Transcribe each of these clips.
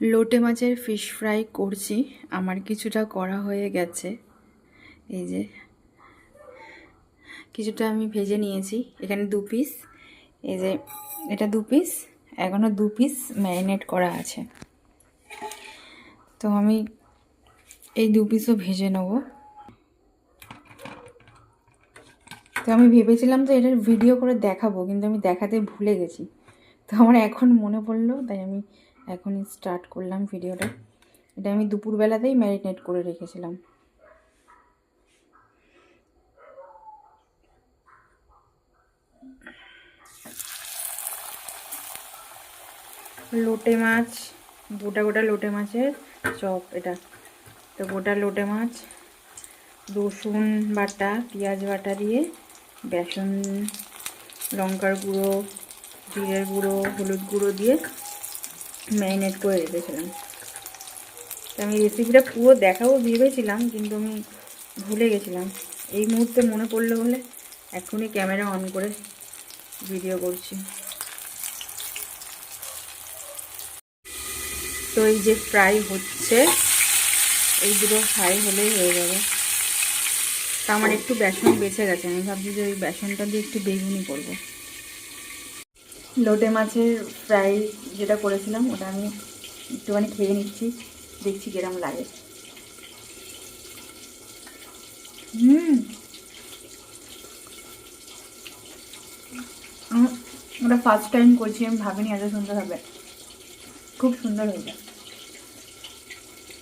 লোটে মাছের fish fry করছি। আমার কিছুটা করা হয়ে গেছে, এই যে কিছুটা আমি ভেজে নিয়েছি। এখানে 2 পিস, এই যে এটা 2 পিস, এখনও 2 পিস ম্যারিনেট করা আছে। তো আমি এই 2 পিসও ভেজে নেব। তো আমি ভেবেছিলাম যে এটার ভিডিও করে দেখাবো, কিন্তু আমি দেখাতে ভুলে গেছি। তো আমার এখন মনে পড়লো, তাই আমি এখনই স্টার্ট করলাম ভিডিওটা। এটা আমি দুপুরবেলাতেই ম্যারিনেট করে রেখেছিলাম। লোটে মাছ, গোটা গোটা লোটে মাছের চপ এটা। তো গোটা লোটে মাছ রসুন বাটা, পেঁয়াজ বাটা দিয়ে বেসন, লঙ্কার গুঁড়ো, জিরের গুঁড়ো, হলুদ গুঁড়ো দিয়ে ম্যারিনেট করে রেখেছিলাম। তো আমি রেসিপিটা পুরো দেখাবো ভেবেছিলাম, কিন্তু আমি ভুলে গেছিলাম। এই মুহূর্তে মনে পড়লো বলে এখনই ক্যামেরা অন করে ভিডিও করছি। তো এই যে ফ্রাই হচ্ছে, এই দুটো ফ্রাই হলেই হয়ে যাবে। তা আমার একটু বেসন বেঁচে গেছে, আমি ভাবছি যে ওই বেসনটা দিয়ে একটু বেগুনি করব। লোটে মাছের ফ্রাই যেটা করেছিলাম ওটা আমি একটুখানি খেয়ে নিচ্ছি, দেখছি কিরম লাগে। ওটা ফার্স্ট টাইম করছি, আমি ভাবিনি এত সুন্দর হবে। খুব সুন্দর হয়েছে,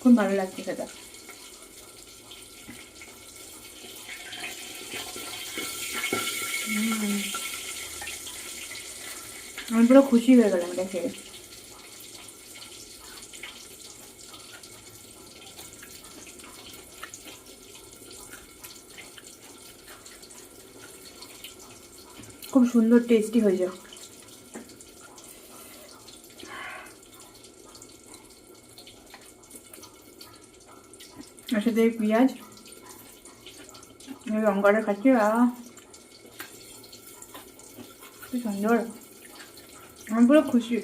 খুব ভালো লাগছে সেটা। আমি পুরো খুশি হয়ে গেলাম এটা খেয়ে। খুব সুন্দর টেস্টি হয়েছে। আর সাথে পেঁয়াজ, লঙ্কাটা খাচ্ছি, কি সুন্দর, আমি পুরো খুশি।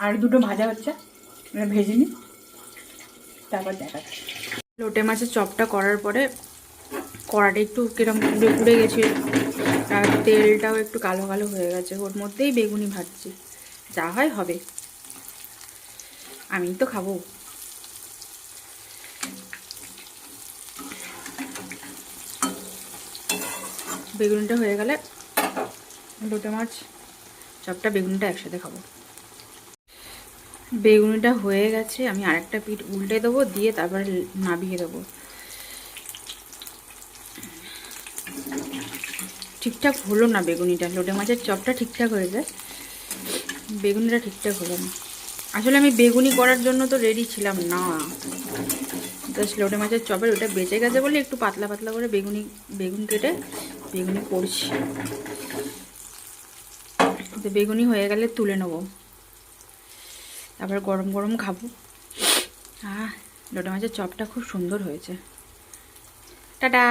আর দুটো ভাজা হচ্ছে, ভেজে নিই, তারপর দেখাচ্ছি। লোটে মাছের চপটা করার পরে কড়াটা একটু কিরম পুড়ে পুড়ে গেছে, আর তেলটাও একটু কালো কালো হয়ে গেছে। ওর মধ্যেই বেগুনি ভাজছি, যা হয় হবে, আমি তো খাবো। বেগুনিটা হয়ে গেলে লোটে মাছ চপটা বেগুনিটা একসাথে খাবো। বেগুনিটা হয়ে গেছে, আমি আরেকটা পিঠ উল্টে দেবো, দিয়ে তারপরে নাবিয়ে দেবো। ঠিকঠাক হলো না বেগুনিটা, লোটে মাছের চপটা ঠিকঠাক হয়েছে, বেগুনিটা ঠিকঠাক হলো না। আসলে আমি বেগুনি করার জন্য তো রেডি ছিলাম না, জাস্ট লোটে মাছের চপের ওটা বেঁচে গেছে বলে একটু পাতলা পাতলা করে বেগুন কেটে বেগুনি করছি। তো বেগুনি হয়ে গেলে তুলে নেবো, তারপর গরম গরম খাবো। লোটে মাছের চপটা খুব সুন্দর হয়েছে। টাটা।